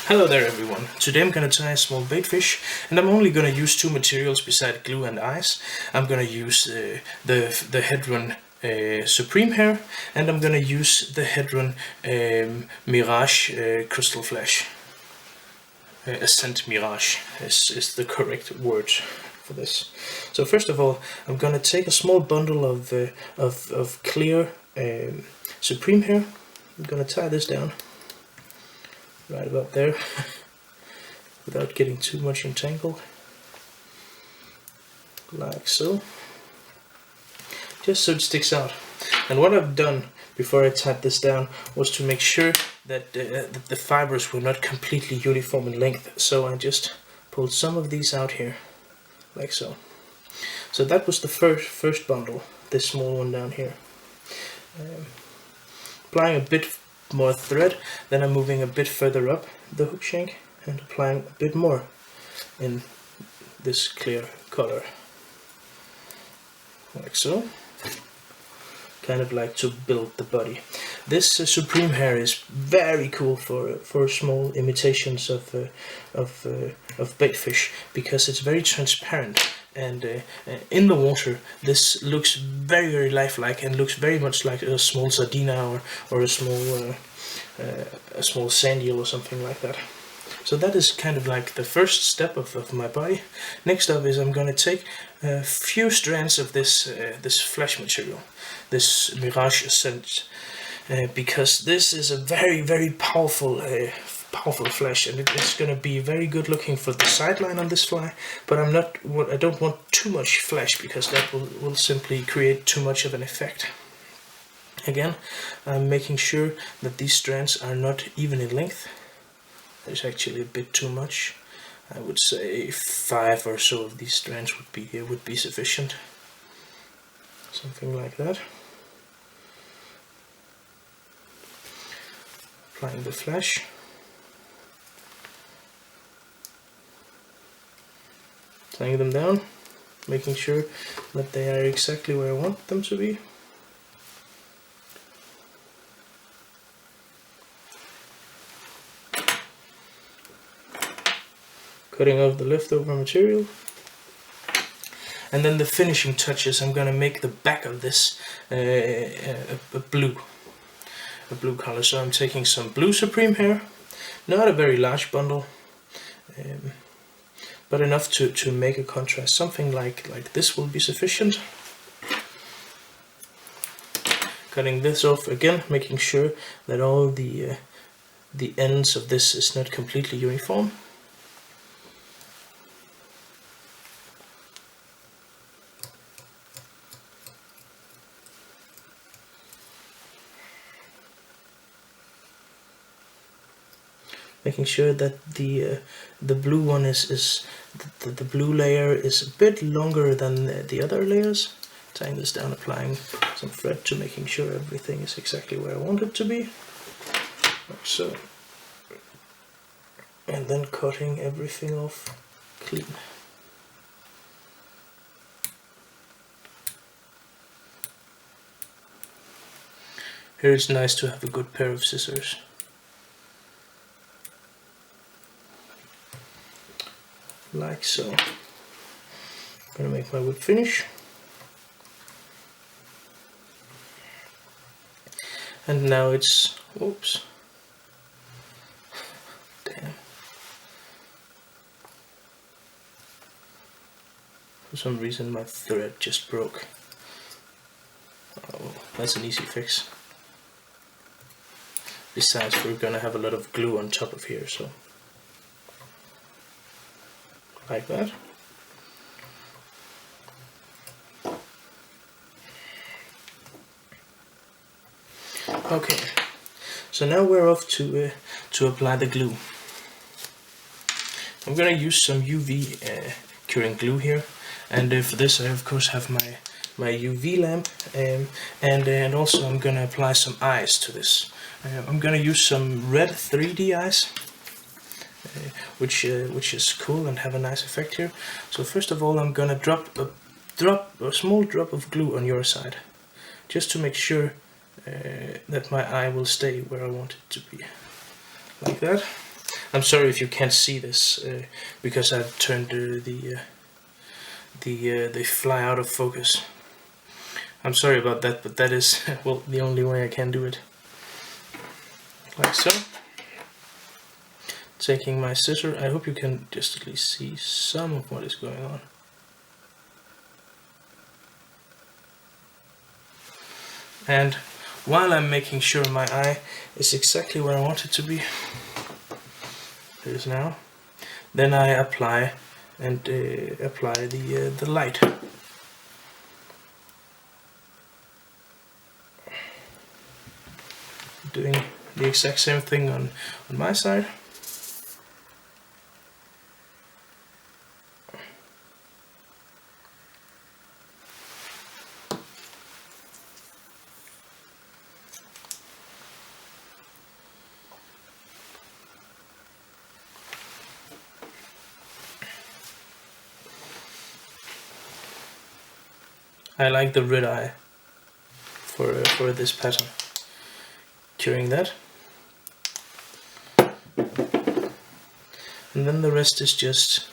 Hello there everyone, today I'm going to tie a small baitfish and I'm only going to use two materials beside glue and ice. I'm going to use the Hedron Supreme Hair and I'm going to use the Hedron Mirage Crystal Flash. Ascent Mirage is the correct word for this. So first of all, I'm going to take a small bundle of clear Supreme Hair. I'm going to tie this down right about there without getting too much entangled, like so, just so it sticks out. And what I've done before I tied this down was to make sure that the fibers were not completely uniform in length, so I just pulled some of these out here like so. So that was the first bundle, this small one down here. Applying a bit more thread, then I'm moving a bit further up the hook shank and applying a bit more in this clear color, like so, kind of like to build the body. This Supreme Hair is very cool for small imitations of baitfish because it's very transparent, and in the water this looks very lifelike and looks very much like a small sardina or a small sand eel or something like that. So that is kind of like the first step of my body. Next up is I'm going to take a few strands of this flash material, this Mirage Ascent, because this is a very powerful flash, and it's going to be very good looking for the sideline on this fly, but I don't want too much flash because that will simply create too much of an effect. Again, I'm making sure that these strands are not even in length. There's actually a bit too much. I would say 5 or so of these strands would be sufficient. Something like that. Applying the flash. Tying them down, making sure that they are exactly where I want them to be. Cutting off the leftover material. And then the finishing touches, I'm going to make the back of this a blue color. So I'm taking some blue Supreme Hair, not a very large bundle, but enough to make a contrast. Something like this will be sufficient. Cutting this off again, making sure that all the ends of this is not completely uniform. Making sure that the blue one the blue layer is a bit longer than the other layers. Tying this down, applying some thread to making sure everything is exactly where I want it to be, like so, and then cutting everything off clean. Here it's nice to have a good pair of scissors. Like so. I'm gonna make my wood finish. And now it's, oops, damn. For some reason my thread just broke. Oh, that's an easy fix. Besides, we're gonna have a lot of glue on top of here, so like that. Okay, so now we're off to apply the glue. I'm gonna use some UV curing glue here, and for this I of course have my UV lamp, and also I'm gonna apply some eyes to this. I'm gonna use some red 3D eyes, which is cool and have a nice effect here. So first of all, I'm gonna drop a small drop of glue on your side, just to make sure that my eye will stay where I want it to be, like that. I'm sorry if you can't see this because I've turned the fly out of focus. I'm sorry about that, but that is well the only way I can do it. Like so. Taking my scissor, I hope you can just at least see some of what is going on. And while I'm making sure my eye is exactly where I want it to be, it is now, then I apply the light. Doing the exact same thing on my side. I like the red eye for this pattern. Curing that. And then the rest is just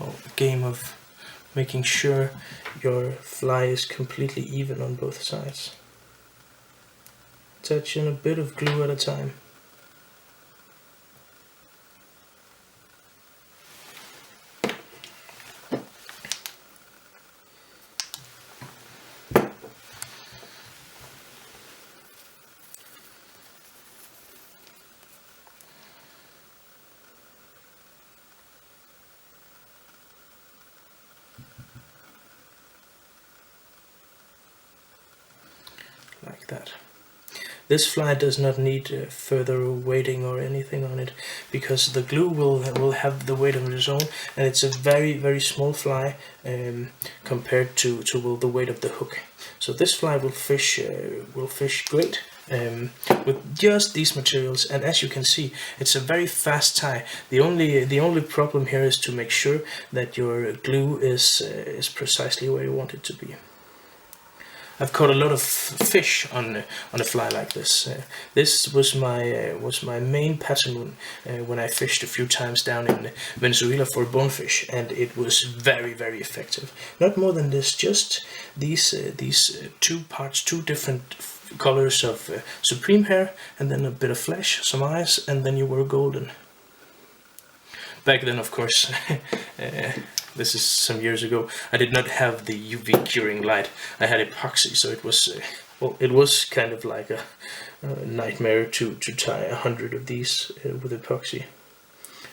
a game of making sure your fly is completely even on both sides. Touch in a bit of glue at a time. Like that. This fly does not need further weighting or anything on it, because the glue will have the weight of its own, and it's a very small fly compared to the weight of the hook. So this fly will fish great with just these materials, and as you can see, it's a very fast tie. The only problem here is to make sure that your glue is precisely where you want it to be. I've caught a lot of fish on a fly like this. This was my main pattern when I fished a few times down in Venezuela for bonefish, and it was very effective. Not more than this, just these two parts, two different colors of supreme hair, and then a bit of flesh, some eyes, and then you were golden. Back then, of course, this is some years ago, I did not have the UV curing light. I had epoxy, so it was well, it was kind of like a nightmare to tie 100 of these with epoxy.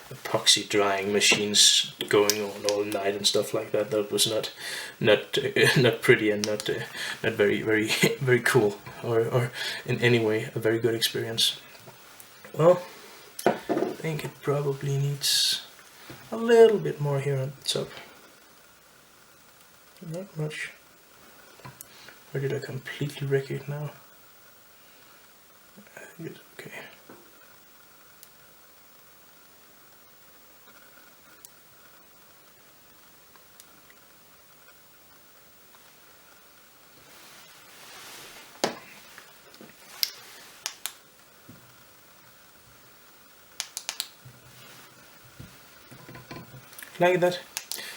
Epoxy drying machines going on all night and stuff like that. That was not pretty, and not very cool, or in any way a very good experience. Well, I think it probably needs a little bit more here on the top. Not much. Or did I completely wreck it now? I think it's okay. Like that.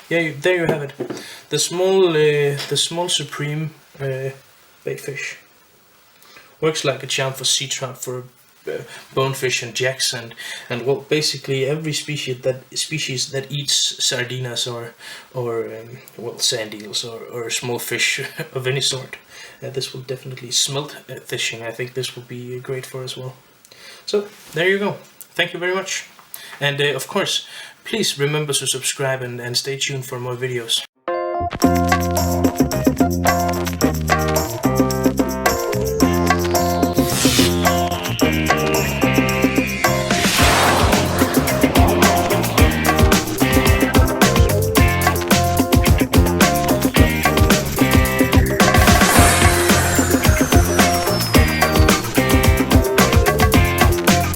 Yeah, there you have it. The small supreme baitfish works like a charm for sea trout, for bonefish and jacks, and well, basically every species that eats sardinas or well, sand eels or small fish of any sort. This will definitely smelt fishing. I think this will be great for as well. So there you go. Thank you very much. And of course, please remember to subscribe and stay tuned for more videos.